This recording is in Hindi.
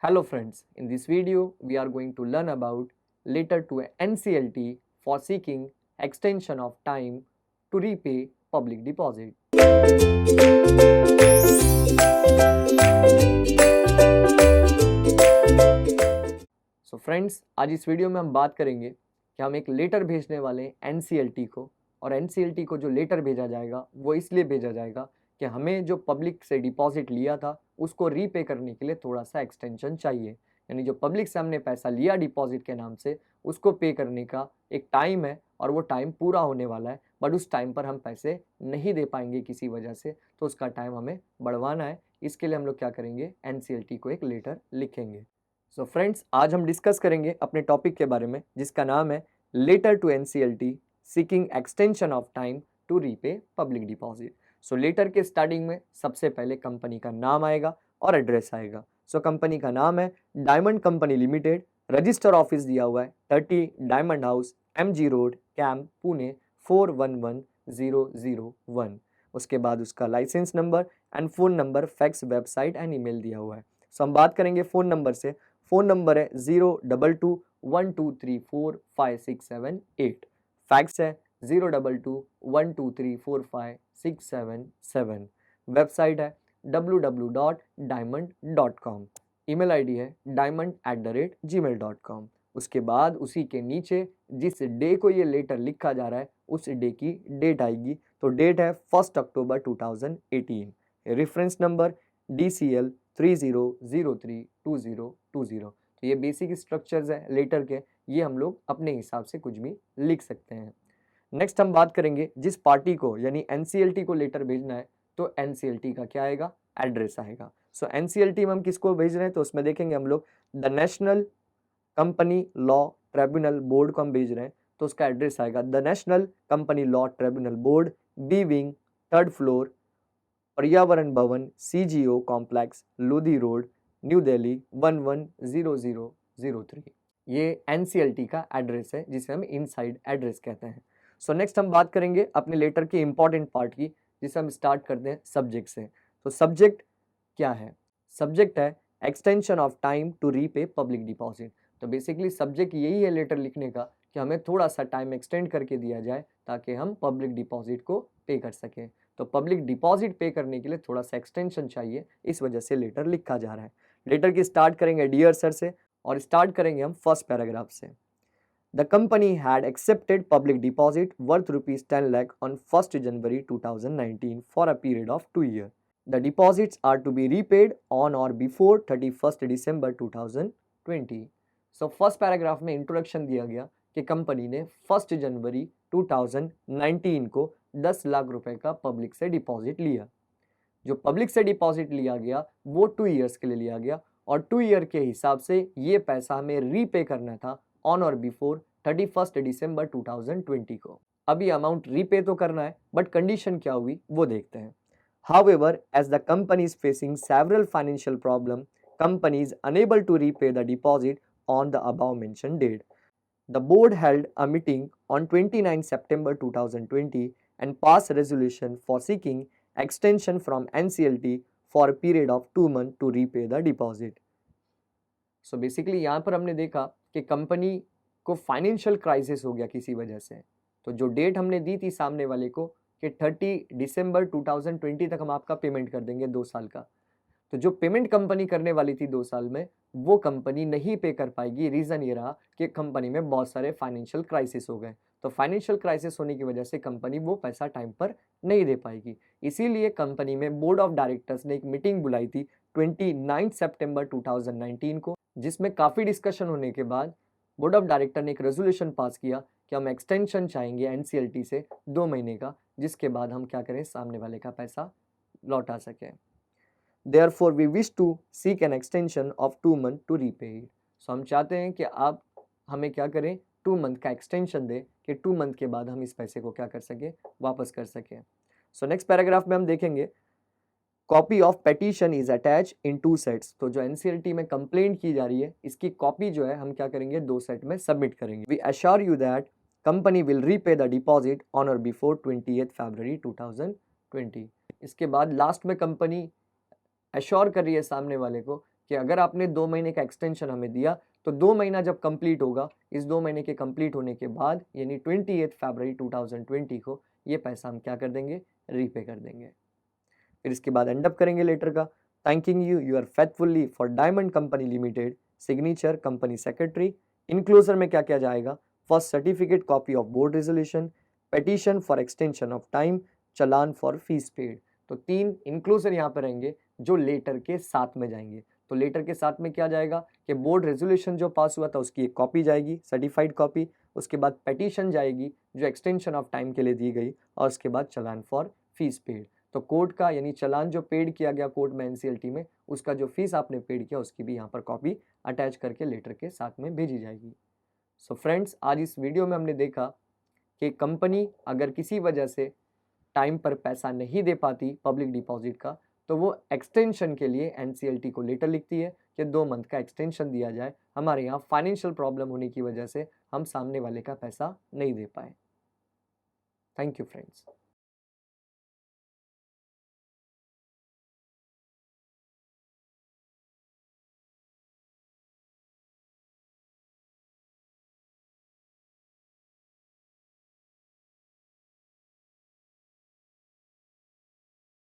Hello friends, in this video we are going to learn about letter to NCLT for seeking extension of time to repay public deposit. So friends, आज इस वीडियो में हम बात करेंगे कि हम एक लेटर भेजने वाले हैं NCLT को, और NCLT को जो लेटर भेजा जाएगा वो इसलिए भेजा जाएगा कि हमें जो पब्लिक से डिपॉजिट लिया था उसको रीपे करने के लिए थोड़ा सा एक्सटेंशन चाहिए। यानी जो पब्लिक से हमने पैसा लिया डिपॉजिट के नाम से उसको पे करने का एक टाइम है और वो टाइम पूरा होने वाला है, बट उस टाइम पर हम पैसे नहीं दे पाएंगे किसी वजह से, तो उसका टाइम हमें बढ़वाना है। इसके लिए हम लोग क्या करेंगे, NCLT को एक लेटर लिखेंगे। सो फ्रेंड्स, आज हम डिस्कस करेंगे अपने टॉपिक के बारे में जिसका नाम है letter to NCLT seeking extension of time to repay public deposit. So letter के स्टार्टिंग में सबसे पहले कंपनी का नाम आएगा और एड्रेस आएगा। सो कंपनी का नाम है Diamond Company Limited, register office दिया हुआ है 30 Diamond House MG Road Camp Pune 411001। उसके बाद उसका licence number and phone number, fax, website and email दिया हुआ है। सो हम बात करेंगे फ़ोन नंबर से। फ़ोन नंबर है 02212345678। फैक्स है 02212345677। वेबसाइट है www.diamond.com। ईमेल आईडी है diamond@gmail.com। उसके बाद उसी के नीचे जिस डे को ये लेटर लिखा जा रहा है उस डे की डेट आएगी। तो डेट है 1 अक्टूबर 2018। Reference number DCL 30032020। तो ये बेसिक स्ट्रक्चर्स है लेटर के, ये हम लोग अपने हिसाब से कुछ भी लिख सकते हैं। नेक्स्ट हम बात करेंगे जिस पार्टी को यानी NCLT को लेटर भेजना है तो NCLT का क्या आएगा, एड्रेस आएगा। सो NCLT में हम किसको भेज रहे हैं तो उसमें देखेंगे हम लोग the National Company Law Tribunal board को हम भेज रहे हैं, तो उसका एड्रेस आएगा the National Company Law Tribunal board, B wing, 3rd floor, Paryavaran Bhavan, CGO complex, Lodhi Road, New Delhi 110003। ये NCLT का एड्रेस है जिसे हम इनसाइड एड्रेस कहते हैं। सो नेक्स्ट हम बात करेंगे अपने लेटर के इंपॉर्टेंट पार्ट की, जिसे हम स्टार्ट करते हैं सब्जेक्ट से। तो सब्जेक्ट क्या है? सब्जेक्ट है extension of time to repay public deposit. तो बेसिकली सब्जेक्ट यही है लेटर लिखने का कि हमें थोड़ा सा टाइम एक्सटेंड करके दिया जाए ताकि हम पब्लिक डिपॉजिट को पे कर सकें। तो पब्लिक डिपॉजिट पे करने के लिए थोड़ा सा एक्सटेंशन चाहिए, इस वजह से लेटर लिखा जा रहा है। लेटर की स्टार्ट करेंगे डियर सर से, और स्टार्ट करेंगे हम फर्स्ट पैराग्राफ से। The company had accepted public deposit worth rupees 10 lakh on 1st January 2019 for a period of 2 years. The deposits are to be repaid on or before 31st December 2020. So first paragraph में इंट्रोडक्शन दिया गया कि कंपनी ने 1 जनवरी 2019 को 10 लाख रुपए का पब्लिक से डिपॉजिट लिया। जो पब्लिक से डिपॉजिट लिया गया वो 2 ईयर्स के लिए लिया गया, और 2 ईयर के हिसाब से ये पैसा हमें रीपे करना था ऑन और बिफोर 31 दिसंबर 2020 को। अभी अमाउंट रीपे तो करना है, बट कंडीशन क्या हुई वो देखते हैं। However, as the company is facing several financial problems, company is unable to repay the deposit on the above mentioned date. The board held a meeting on 29 September 2020 and passed a resolution for seeking extension from NCLT for a period of 2 months to repay the deposit. So basically यहाँ पर हमने देखा कि कंपनी को फाइनेंशियल क्राइसिस हो गया किसी वजह से। तो जो डेट हमने दी थी सामने वाले को कि 30 दिसंबर 2020 तक हम आपका पेमेंट कर देंगे 2 साल का, तो जो पेमेंट कंपनी करने वाली थी 2 साल में वो कंपनी नहीं पे कर पाएगी। रीज़न ये रहा कि कंपनी में बहुत सारे फाइनेंशियल क्राइसिस हो गए, तो फाइनेंशियल क्राइसिस होने की वजह से कंपनी वो पैसा टाइम पर नहीं दे पाएगी। इसीलिए कंपनी में बोर्ड ऑफ डायरेक्टर्स ने एक मीटिंग बुलाई थी 29 सितंबर 2019 को, जिसमें काफ़ी डिस्कशन होने के बाद बोर्ड ऑफ डायरेक्टर ने एक रेजोल्यूशन पास किया कि हम एक्सटेंशन चाहेंगे NCLT से 2 महीने का, जिसके बाद हम क्या करें, सामने वाले का पैसा लौटा सकें। Therefore, we wish to seek an extension of 2 months to repay it. So हम चाहते हैं कि आप हमें क्या करें, 2 मंथ का एक्सटेंशन दें कि 2 मंथ के बाद हम इस पैसे को क्या कर सकें, वापस कर सकें। सो नेक्स्ट पैराग्राफ में हम देखेंगे copy of petition is attach in 2 sets. तो जो NCLT में कंप्लेंट की जा रही है इसकी कॉपी जो है हम क्या करेंगे, 2 सेट में सबमिट करेंगे। We assure you that company will repay the deposit on or before 28 February 2020। इसके बाद लास्ट में कंपनी अश्योर कर रही है सामने वाले को कि अगर आपने 2 महीने का एक्सटेंशन हमें दिया तो 2 महीना जब कंप्लीट होगा, इस 2 महीने के कंप्लीट होने के बाद यानी 28 फरवरी 2020 को ये पैसा हम क्या कर देंगे, रीपे कर देंगे। फिर इसके बाद एंड अप करेंगे लेटर का, thanking you yours faithfully for Diamond Company Limited, signature company secretary. Enclosure में क्या क्या जाएगा, first certificate copy of board resolution, petition for extension of time, challan for fees paid. तो 3 इंक्लोजर यहाँ पर रहेंगे जो लेटर के साथ में जाएंगे। तो लेटर के साथ में क्या जाएगा कि बोर्ड रेजोल्यूशन जो पास हुआ था उसकी एक कॉपी जाएगी, सर्टिफाइड कॉपी, उसके बाद पेटिशन जाएगी जो एक्सटेंशन ऑफ टाइम के लिए दी गई, और उसके बाद चलान फॉर फीस पेड। तो कोर्ट का यानी चलान जो पेड किया गया कोर्ट में एनसीएलटी में, उसका जो फीस आपने पेड किया उसकी भी यहाँ पर कॉपी अटैच करके लेटर के साथ में भेजी जाएगी। सो फ्रेंड्स, आज इस वीडियो में हमने देखा कि कंपनी अगर किसी वजह से टाइम पर पैसा नहीं दे पाती पब्लिक डिपॉजिट का, तो वो एक्सटेंशन के लिए एनसीएलटी को लेटर लिखती है कि 2 मंथ का एक्सटेंशन दिया जाए, हमारे यहाँ फाइनेंशियल प्रॉब्लम होने की वजह से हम सामने वाले का पैसा नहीं दे पाए। Thank you friends.